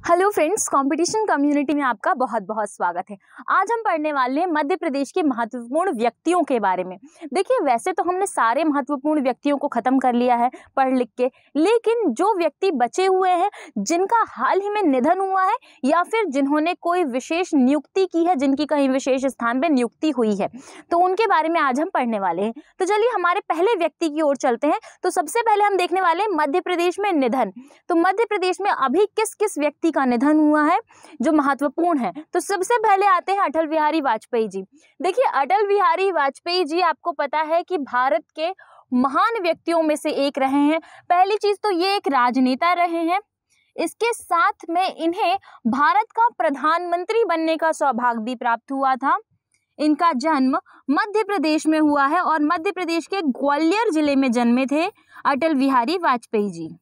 Hello friends, competition community में आपका बहुत बहुत स्वागत है। आज हम पढ़ने वाले हैं मध्य प्रदेश के महत्वपूर्ण व्यक्तियों के बारे में। देखिए, वैसे तो हमने सारे महत्वपूर्ण व्यक्तियों को खत्म कर लिया है पढ़ लिख के, लेकिन जो व्यक्ति बचे हुए हैं, जिनका हाल ही में निधन हुआ है या फिर जिन्होंने कोई विशेष नियुक्ति की है, जिनकी कहीं विशेष स्थान पर नियुक्ति हुई है, तो उनके बारे में आज हम पढ़ने वाले हैं। तो चलिए हमारे पहले व्यक्ति की ओर चलते हैं। तो सबसे पहले हम देखने वाले हैं मध्य प्रदेश में निधन। तो मध्य प्रदेश में अभी किस किस व्यक्ति का निधन हुआ है जो महत्वपूर्ण है। तो सबसे पहले आते हैं अटल बिहारी वाजपेयी जी। देखिए, अटल बिहारी वाजपेयी जी आपको पता है कि भारत के महान व्यक्तियों में से एक रहे हैं। पहली चीज तो ये एक राजनेता रहे हैं, इसके साथ में इन्हें भारत का प्रधानमंत्री बनने का सौभाग्य भी प्राप्त हुआ था। इनका जन्म मध्य प्रदेश में हुआ है और मध्य प्रदेश के ग्वालियर जिले में जन्मे थे अटल बिहारी वाजपेयी जी।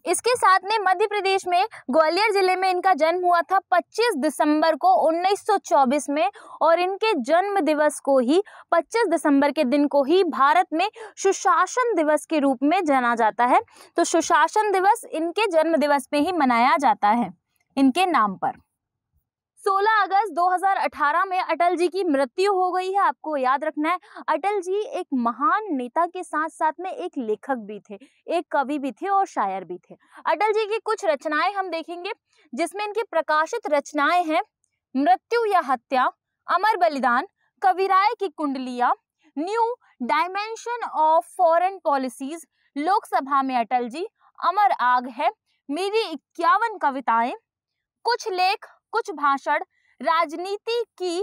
इसके साथ में मध्य प्रदेश में ग्वालियर जिले में इनका जन्म हुआ था 25 दिसंबर को 1924 में, और इनके जन्म दिवस को ही 25 दिसंबर के दिन को ही भारत में सुशासन दिवस के रूप में जाना जाता है। तो सुशासन दिवस इनके जन्म दिवस पे ही मनाया जाता है इनके नाम पर। 16 अगस्त 2018 में अटल जी की मृत्यु हो गई है। आपको याद रखना है, अटल जी एक महान नेता के साथ साथ में एक लेखक भी थे, एक कवि भी थे और शायर भी थे। अटल जी की कुछ रचनाएं हम देखेंगे, जिसमें इनकी प्रकाशित रचनाएं हैं मृत्यु या हत्या, अमर बलिदान, कविराय की कुंडलियां, new dimension of foreign policies, Lok Sabha Atal जी, अमर आग है, मेरी 51 कविताएं, कुछ लेख, कुछ भाषण, राजनीति की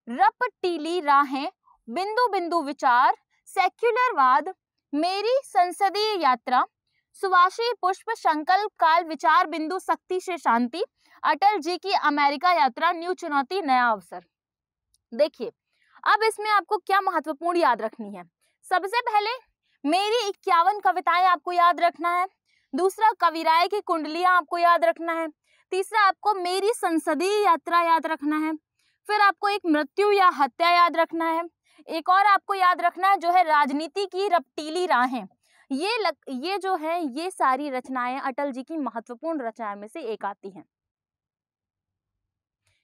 रपटीली राहें, बिंदु बिंदु विचार, सेक्युलरवाद, मेरी संसदीय यात्रा, सुवासी पुष्प, संकल्प काल, विचार बिंदु, शक्ति से शांति, अटल जी की अमेरिका यात्रा, न्यू चुनौती, नया अवसर। देखिए, अब इसमें आपको क्या महत्वपूर्ण याद रखनी है। सबसे पहले मेरी 51 कविताएं आपको याद रखना है। दूसरा, कविराय की कुंडलियां आपको याद रखना है। तीसरा, आपको मेरी संसदीय यात्रा याद रखना है। फिर आपको एक मृत्यु या हत्या याद रखना है। एक और आपको याद रखना है जो है राजनीति की रपटीली राहें। ये जो है, ये सारी रचनाएं अटल जी की महत्वपूर्ण रचनाओं में से एक आती हैं।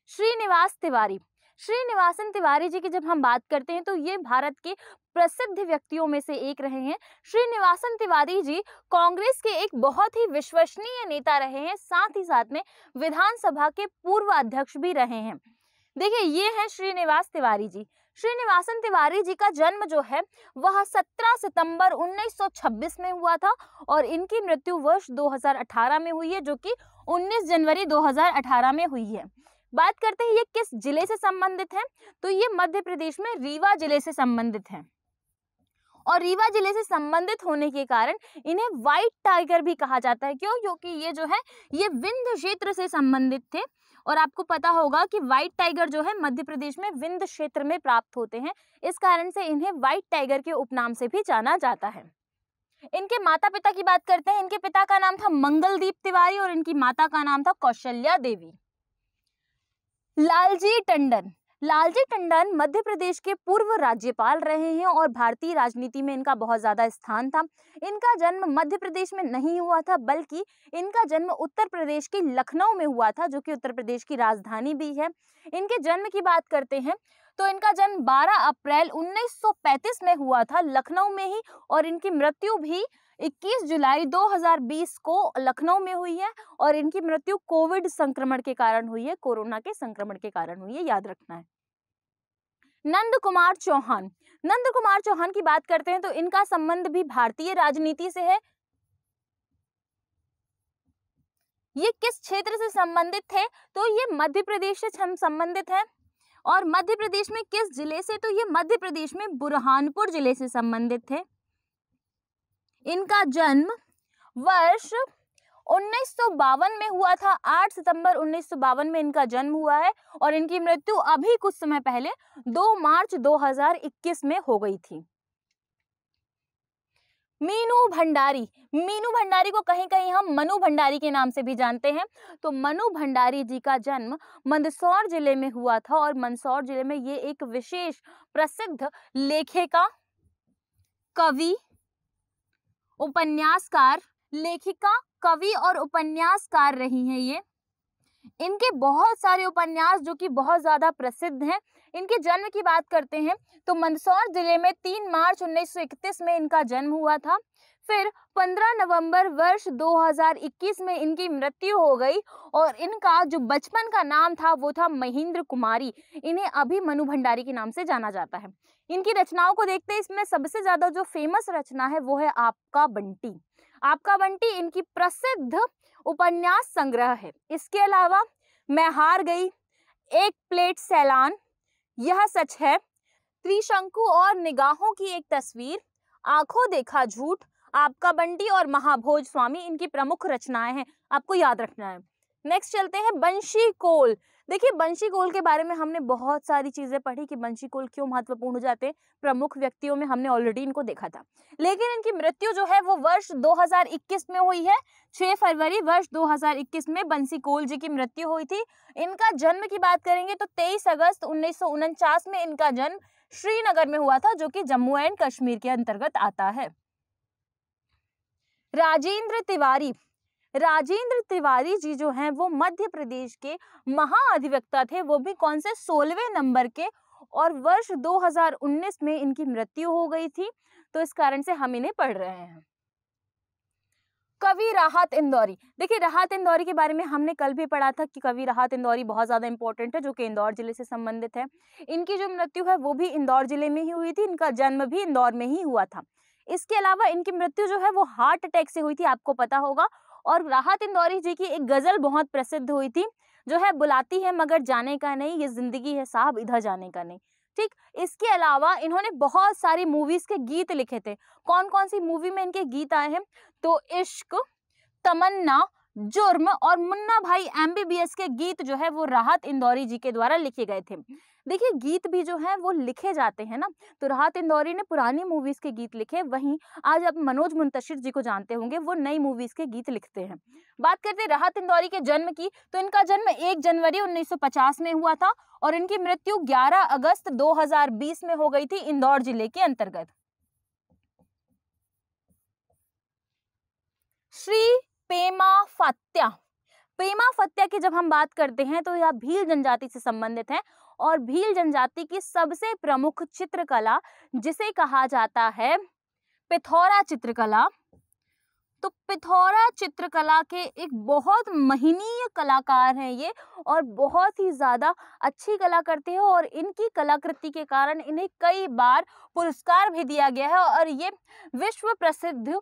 श्रीनिवास तिवारी, श्रीनिवासन तिवारी जी की जब हम बात करते हैं तो ये भारत के प्रसिद्ध व्यक्तियों में से एक रहे हैं। श्रीनिवासन तिवारी जी कांग्रेस के एक बहुत ही विश्वसनीय नेता रहे हैं, साथ ही साथ में विधानसभा के पूर्व अध्यक्ष भी रहे हैं। देखिए, ये है श्रीनिवास तिवारी जी। श्रीनिवासन तिवारी जी का जन्म जो है वह 17 सितंबर 1926 में हुआ था और इनकी मृत्यु वर्ष 2018 में हुई है, जो कि 19 जनवरी 2018 में हुई है। बात करते हैं ये किस जिले से संबंधित है, तो ये मध्य प्रदेश में रीवा जिले से संबंधित है। और रीवा जिले से संबंधित होने के कारण इन्हें व्हाइट टाइगर भी कहा जाता है। क्यों? क्योंकि ये जो है ये विंध्य क्षेत्र से संबंधित थे, और आपको पता होगा कि व्हाइट टाइगर जो है मध्य प्रदेश में विंध्य क्षेत्र में प्राप्त होते हैं। इस कारण से इन्हें व्हाइट टाइगर के उपनाम से भी जाना जाता है। इनके माता पिता की बात करते हैं। इनके पिता का नाम था मंगलदीप तिवारी और इनकी माता का नाम था कौशल्या देवी। लालजी टंडन, लालजी टंडन मध्य प्रदेश के पूर्व राज्यपाल रहे हैं और भारतीय राजनीति में इनका बहुत ज्यादा स्थान था। इनका जन्म मध्य प्रदेश में नहीं हुआ था, बल्कि इनका जन्म उत्तर प्रदेश के लखनऊ में हुआ था, जो कि उत्तर प्रदेश की राजधानी भी है। इनके जन्म की बात करते हैं तो इनका जन्म 12 अप्रैल 1935 में हुआ था लखनऊ में ही, और इनकी मृत्यु भी 21 जुलाई 2020 को लखनऊ में हुई है। और इनकी मृत्यु कोविड संक्रमण के कारण हुई है, कोरोना के संक्रमण के कारण हुई है, याद रखना है। नंद कुमार चौहान, नंद कुमार चौहान की बात करते हैं तो इनका संबंध भी भारतीय राजनीति से है। ये किस क्षेत्र से संबंधित थे, तो ये मध्य प्रदेश से संबंधित है। और मध्य प्रदेश में किस जिले से, तो ये मध्य प्रदेश में बुरहानपुर जिले से संबंधित थे। इनका जन्म वर्ष 1952 में हुआ था। 8 सितंबर 1952 में इनका जन्म हुआ है और इनकी मृत्यु अभी कुछ समय पहले 2 मार्च 2021 में हो गई थी। मीनू भंडारी, मीनू भंडारी को कहीं कहीं हम मनु भंडारी के नाम से भी जानते हैं। तो मनु भंडारी जी का जन्म मंदसौर जिले में हुआ था और मंदसौर जिले में ये एक विशेष प्रसिद्ध लेखिका, कवि, उपन्यासकार, लेखिका कवि और उपन्यासकार रही हैं ये। इनके बहुत सारे उपन्यास जो कि बहुत ज्यादा प्रसिद्ध हैं। इनके जन्म की बात करते हैं तो मंदसौर जिले में 3 मार्च 1931 में इनका जन्म हुआ था। फिर 15 नवंबर वर्ष 2021 में इनकी मृत्यु हो गई और इनका जो बचपन का नाम था वो था महेंद्र कुमारी। इन्हें अभी मनु भंडारी के नाम से जाना जाता है। इनकी रचनाओं को देखते हैं, इसमें सबसे ज्यादा जो फेमस रचना है वो है आपका बंटी। आपका बंटी इनकी प्रसिद्ध उपन्यास संग्रह है। इसके अलावा मैं हार गई, एक प्लेट सैलान, यह सच है, त्रिशंकु और निगाहों की एक तस्वीर, आंखों देखा झूठ, आपका बंटी और महाभोज स्वामी इनकी प्रमुख रचनाएं हैं, आपको याद रखना है। नेक्स्ट चलते हैं बंशी कोल। देखिए बंशी कोल के बारे में हमने बहुत सारी चीजें पढ़ी कि बंशी कोल क्यों महत्वपूर्ण हो जाते हैं। प्रमुख व्यक्तियों में हमने ऑलरेडी इनको देखा था, लेकिन इनकी मृत्यु जो है वो वर्ष 2021 में हुई है। 6 फरवरी वर्ष 2021 में बंसी कोल जी की मृत्यु हुई थी। इनका जन्म की बात करेंगे तो 23 अगस्त 1949 में इनका जन्म श्रीनगर में हुआ था, जो कि जम्मू एंड कश्मीर के अंतर्गत आता है। राजेंद्र तिवारी। राजेंद्र तिवारी जी जो हैं वो मध्य प्रदेश के महाअधिवक्ता थे, वो भी कौन से 16वें नंबर के, और वर्ष 2019 में इनकी मृत्यु हो गई थी, तो इस कारण से हम इन्हें पढ़ रहे हैं। कवि राहत इंदौरी। देखिए राहत इंदौरी के बारे में हमने कल भी पढ़ा था कि कवि राहत इंदौरी बहुत ज्यादा इंपॉर्टेंट है, जो कि इंदौर जिले से संबंधित है। इनकी जो मृत्यु है वो भी इंदौर जिले में ही हुई थी, इनका जन्म भी इंदौर में ही हुआ था। इसके अलावा इनकी मृत्यु जो है वो हार्ट अटैक से हुई थी, आपको पता होगा। और राहत इंदौरी जी की एक गजल बहुत प्रसिद्ध हुई थी, जो है बुलाती है मगर जाने का नहीं, ये जिंदगी है साहब इधर जाने का नहीं। ठीक, इसके अलावा इन्होंने बहुत सारी मूवीज के गीत लिखे थे। कौन कौन सी मूवी में इनके गीत आए हैं, तो इश्क, तमन्ना, जुर्म और मुन्ना भाई MBBS के गीत जो है वो राहत इंदौरी जी के द्वारा लिखे गए थे। देखिए गीत भी जो है वो लिखे जाते हैं ना, तो राहत इंदौरी ने पुरानी मूवीज के गीत लिखे, वहीं आज आप मनोज मुंतशिर जी को जानते होंगे, वो नई मूवीज के गीत लिखते हैं। बात करते हैं राहत इंदौरी के जन्म की, तो इनका जन्म 1 जनवरी 1950 में हुआ था और इनकी मृत्यु 11 अगस्त 2020 में हो गई थी इंदौर जिले के अंतर्गत। श्री पेमा फात्या। पेमा फात्या की जब हम बात करते हैं तो यह भील जनजाति से संबंधित है और भील जनजाति की सबसे प्रमुख चित्रकला जिसे कहा जाता है पिथौरा चित्रकला। तो पिथौरा चित्रकला के एक बहुत महनीय कलाकार हैं ये, और बहुत ही ज्यादा अच्छी कला करते हैं, और इनकी कलाकृति के कारण इन्हें कई बार पुरस्कार भी दिया गया है और ये विश्व प्रसिद्ध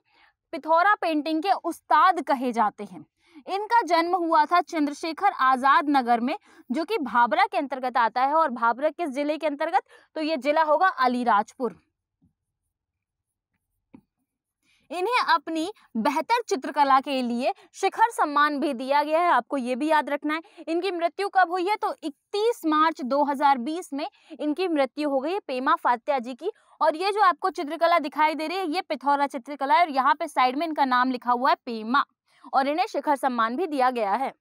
पिथौरा पेंटिंग के उस्ताद कहे जाते हैं। इनका जन्म हुआ था चंद्रशेखर आजाद नगर में, जो कि भाभरा के अंतर्गत आता है, और भाभरा किस जिले के अंतर्गत, तो ये जिला होगा अलीराजपुर। इन्हें अपनी बेहतर चित्रकला के लिए शिखर सम्मान भी दिया गया है, आपको ये भी याद रखना है। इनकी मृत्यु कब हुई है, तो 31 मार्च 2020 में इनकी मृत्यु हो गई है पेमा फात्या जी की। और ये जो आपको चित्रकला दिखाई दे रही है ये पिथौरा चित्रकला है, और यहाँ पे साइड में इनका नाम लिखा हुआ है पेमा, और इन्हें शिखर सम्मान भी दिया गया है।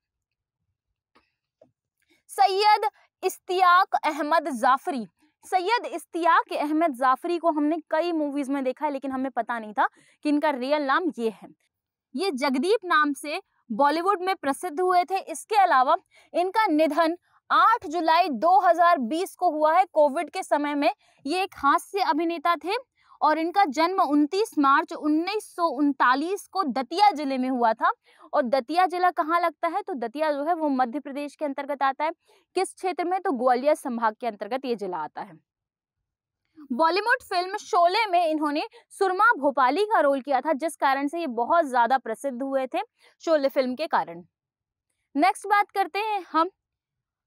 सैयद इश्तियाक अहमद जाफरी। सैयद इश्तियाक अहमद जाफरी को हमने कई मूवीज में देखा है, लेकिन हमें पता नहीं था कि इनका रियल नाम ये है। ये जगदीप नाम से बॉलीवुड में प्रसिद्ध हुए थे। इसके अलावा इनका निधन 8 जुलाई 2020 को हुआ है, कोविड के समय में। ये एक हास्य अभिनेता थे और इनका जन्म 29 मार्च 1939 को दतिया जिले में हुआ था। और दतिया जिला कहाँ लगता है, तो दतिया जो है वो मध्य प्रदेश के अंतर्गत आता है। किस क्षेत्र में, तो ग्वालियर संभाग के अंतर्गत ये जिला आता है। बॉलीवुड फिल्म शोले में इन्होंने सुरमा भोपाली का रोल किया था, जिस कारण से ये बहुत ज्यादा प्रसिद्ध हुए थे शोले फिल्म के कारण। नेक्स्ट बात करते हैं हम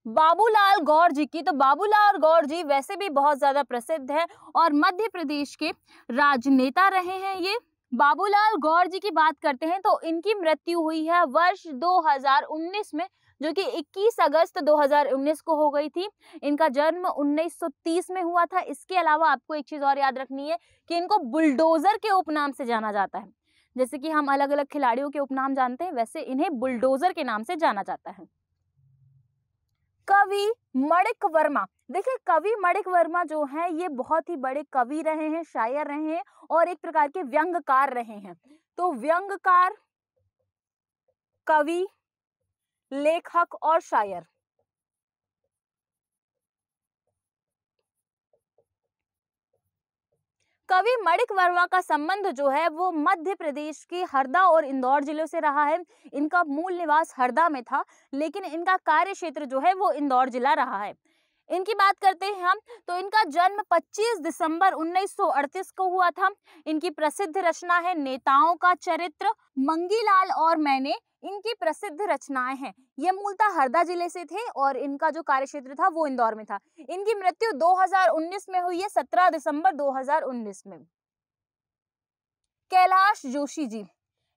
बाबूलाल गौर जी की। तो बाबूलाल गौर जी वैसे भी बहुत ज्यादा प्रसिद्ध है और मध्य प्रदेश के राजनेता रहे हैं ये। बाबूलाल गौर जी की बात करते हैं तो इनकी मृत्यु हुई है वर्ष 2019 में, जो कि 21 अगस्त 2019 को हो गई थी। इनका जन्म 1930 में हुआ था। इसके अलावा आपको एक चीज और याद रखनी है कि इनको बुलडोजर के उपनाम से जाना जाता है। जैसे कि हम अलग अलग खिलाड़ियों के उपनाम जानते हैं, वैसे इन्हें बुलडोजर के नाम से जाना जाता है। कवि मणिक वर्मा। देखिए कवि मणिक वर्मा जो है ये बहुत ही बड़े कवि रहे हैं, शायर रहे हैं और एक प्रकार के व्यंग्यकार रहे हैं। तो व्यंग्यकार, कवि, लेखक और शायर। कवि माणिक वर्मा का संबंध जो है वो मध्य प्रदेश के हरदा और इंदौर जिलों से रहा है। इनका मूल निवास हरदा में था, लेकिन इनका कार्य क्षेत्र जो है वो इंदौर जिला रहा है। इनकी बात करते हैं हम, तो इनका जन्म 25 दिसंबर 1938 को हुआ था। इनकी प्रसिद्ध रचना है नेताओं का चरित्र, मंगीलाल और मैंने इनकी प्रसिद्ध रचनाएं हैं। ये मूलतः हरदा जिले से थे और इनका जो कार्यक्षेत्र था वो इंदौर में था। इनकी मृत्यु 2019 में हुई है, 17 दिसंबर 2019 में। कैलाश जोशी जी।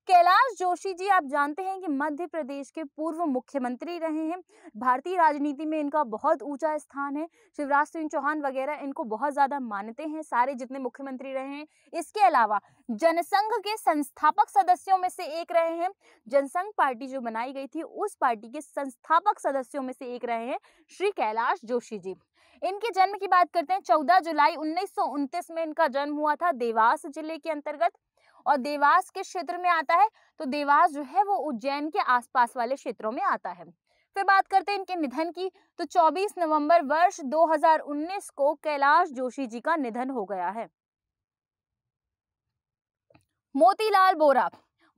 कैलाश जोशी जी आप जानते हैं कि मध्य प्रदेश के पूर्व मुख्यमंत्री रहे हैं। भारतीय राजनीति में इनका बहुत ऊंचा स्थान है। शिवराज सिंह चौहान वगैरह इनको बहुत ज्यादा मानते हैं, सारे जितने मुख्यमंत्री रहे हैं। इसके अलावा जनसंघ के संस्थापक सदस्यों में से एक रहे हैं। जनसंघ पार्टी जो बनाई गई थी उस पार्टी के संस्थापक सदस्यों में से एक रहे हैं श्री कैलाश जोशी जी। इनके जन्म की बात करते हैं, 14 जुलाई 1929 में इनका जन्म हुआ था देवास जिले के अंतर्गत, और देवास के क्षेत्र में आता है, तो देवास जो है वो उज्जैन के आसपास वाले क्षेत्रों में आता है। फिर बात करते हैं इनके निधन की, तो 24 नवंबर वर्ष 2019 को कैलाश जोशी जी का निधन हो गया है। मोतीलाल बोरा।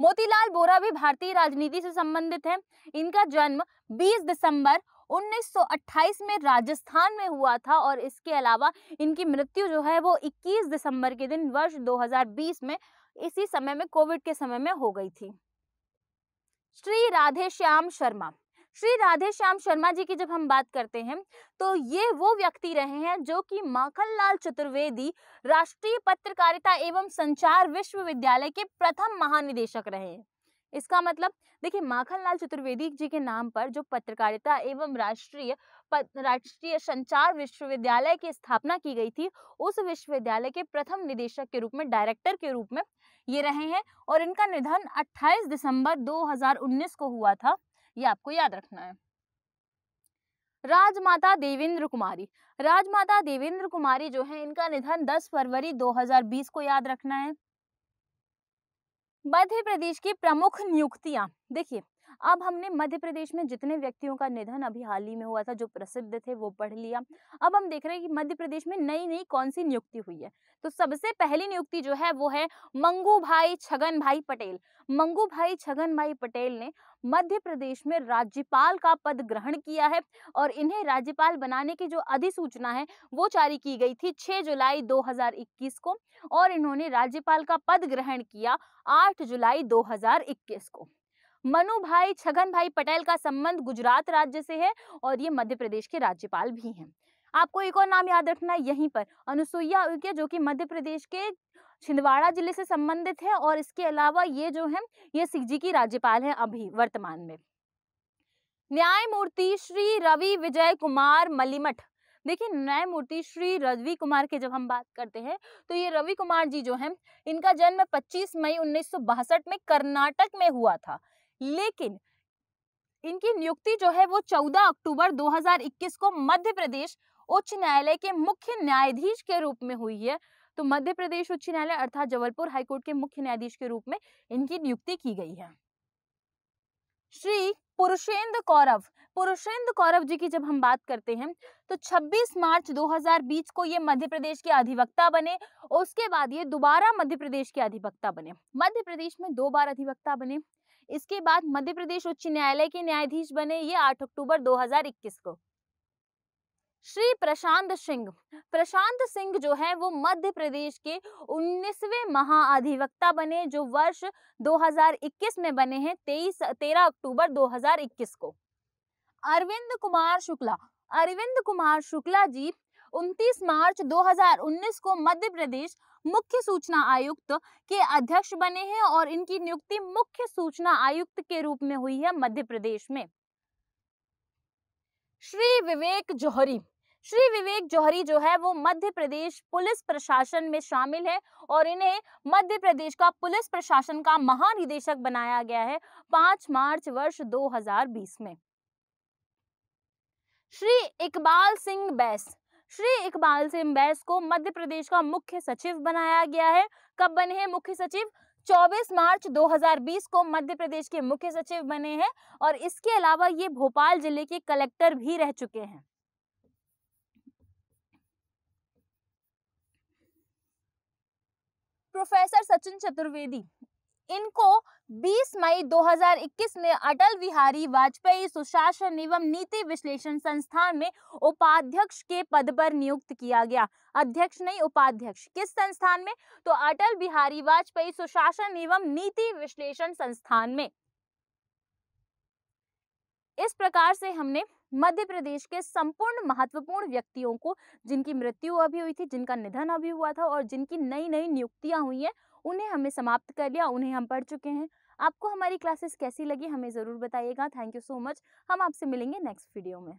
मोतीलाल बोरा भी भारतीय राजनीति से संबंधित है। इनका जन्म 20 दिसंबर 1928 में राजस्थान में हुआ था, और इसके अलावा इनकी मृत्यु जो है वो 21 दिसंबर के दिन वर्ष 2020 में, इसी समय में कोविड के समय में हो गई थी। श्री राधेश्याम शर्मा। श्री राधेश्याम शर्मा जी की जब हम बात करते हैं, तो ये वो व्यक्ति रहे हैं जो कि माखनलाल चतुर्वेदी राष्ट्रीय पत्रकारिता एवं संचार विश्वविद्यालय के प्रथम महानिदेशक रहे हैं। इसका मतलब देखिए, माखनलाल चतुर्वेदी जी के नाम पर जो पत्रकारिता एवं राष्ट्रीय संचार विश्वविद्यालय की स्थापना की गई थी, उस विश्वविद्यालय के प्रथम निदेशक के रूप में, डायरेक्टर के रूप में ये रहे हैं। और इनका निधन 28 दिसंबर 2019 को हुआ था, ये आपको याद रखना है। राजमाता देवेंद्र कुमारी। राजमाता देवेंद्र कुमारी जो है, इनका निधन 10 फरवरी 2020 को याद रखना है। मध्य प्रदेश की प्रमुख नियुक्तियां। देखिए, अब हमने मध्य प्रदेश में जितने व्यक्तियों का निधन अभी हाल ही में हुआ था, जो प्रसिद्ध थे, वो पढ़ लिया। अब हम देख रहे हैं कि मध्य प्रदेश में नई नई कौन सी नियुक्ति हुई है। तो सबसे पहली नियुक्ति जो है वो है मंगू भाई छगन भाई पटेल। मंगू भाई छगन भाई पटेल ने मध्य प्रदेश में राज्यपाल का पद ग्रहण किया है, और इन्हें राज्यपाल बनाने की जो अधिसूचना है वो जारी की गई थी 6 जुलाई 2021 को, और इन्होंने राज्यपाल का पद ग्रहण किया 8 जुलाई 2021 को। मनु भाई छगन भाई पटेल का संबंध गुजरात राज्य से है, और ये मध्य प्रदेश के राज्यपाल भी हैं। आपको एक और नाम याद रखना है यहीं पर, अनुसुईया उइके, जो कि मध्य प्रदेश के छिंदवाड़ा जिले से संबंधित है, और इसके अलावा ये जो है ये सिक्किम की राज्यपाल है अभी वर्तमान में। न्यायमूर्ति श्री रवि विजय कुमार मलिमठ। देखिए, न्यायमूर्ति श्री रवि कुमार की जब हम बात करते हैं, तो ये रवि कुमार जी जो हैं, इनका जन्म 25 मई 1962 में कर्नाटक में हुआ था, लेकिन इनकी नियुक्ति जो है वो 14 अक्टूबर 2021 को मध्य प्रदेश उच्च न्यायालय के मुख्य न्यायाधीश के रूप में हुई है। तो मध्य प्रदेश उच्च न्यायालय अर्थात जबलपुर हाईकोर्ट के मुख्य न्यायाधीश के रूप में इनकी नियुक्ति की गई है। श्री पुरुषेंद्र कौरव। पुरुषेंद्र कौरव जी की जब हम बात करते हैं, तो 26 मार्च 2020 को ये मध्य प्रदेश के अधिवक्ता बने। उसके बाद ये दोबारा मध्य प्रदेश के अधिवक्ता बने। मध्य प्रदेश में 2 बार अधिवक्ता बने। इसके बाद मध्य प्रदेश उच्च न्यायालय के न्यायाधीश बने, ये 8 अक्टूबर 2021 को। श्री प्रशांत सिंह। प्रशांत सिंह जो है वो मध्य प्रदेश के 19वें महाअधिवक्ता बने, जो वर्ष 2021 में बने हैं, 13 अक्टूबर 2021 को। अरविंद कुमार शुक्ला। अरविंद कुमार शुक्ला जी 29 मार्च 2019 को मध्य प्रदेश मुख्य सूचना आयुक्त के अध्यक्ष बने हैं, और इनकी नियुक्ति मुख्य सूचना आयुक्त के रूप में हुई है मध्य प्रदेश में। श्री विवेक जौहरी। श्री विवेक जौहरी जो है वो मध्य प्रदेश पुलिस प्रशासन में शामिल है, और इन्हें मध्य प्रदेश का पुलिस प्रशासन का महानिदेशक बनाया गया है 5 मार्च वर्ष 2020 में। श्री इकबाल सिंह बैस। श्री इकबाल सिंह बैस को मध्य प्रदेश का मुख्य सचिव बनाया गया है। कब बने हैं मुख्य सचिव? 24 मार्च 2020 को मध्य प्रदेश के मुख्य सचिव बने हैं और इसके अलावा ये भोपाल जिले के कलेक्टर भी रह चुके हैं। प्रोफेसर सचिन चतुर्वेदी, इनको 20 मई 2021 में अटल बिहारी वाजपेयी सुशासन एवं नीति विश्लेषण संस्थान में उपाध्यक्ष के पद पर नियुक्त किया गया। अध्यक्ष नहीं, उपाध्यक्ष। किस संस्थान में? तो अटल बिहारी वाजपेयी सुशासन एवं नीति विश्लेषण संस्थान में। इस प्रकार से हमने मध्य प्रदेश के संपूर्ण महत्वपूर्ण व्यक्तियों को, जिनकी मृत्यु अभी हुई थी, जिनका निधन अभी हुआ था और जिनकी नई नई नियुक्तियां हुई हैं, उन्हें हमने समाप्त कर लिया, उन्हें हम पढ़ चुके हैं। आपको हमारी क्लासेस कैसी लगी हमें ज़रूर बताइएगा। Thank you so much. हम आपसे मिलेंगे नेक्स्ट वीडियो में।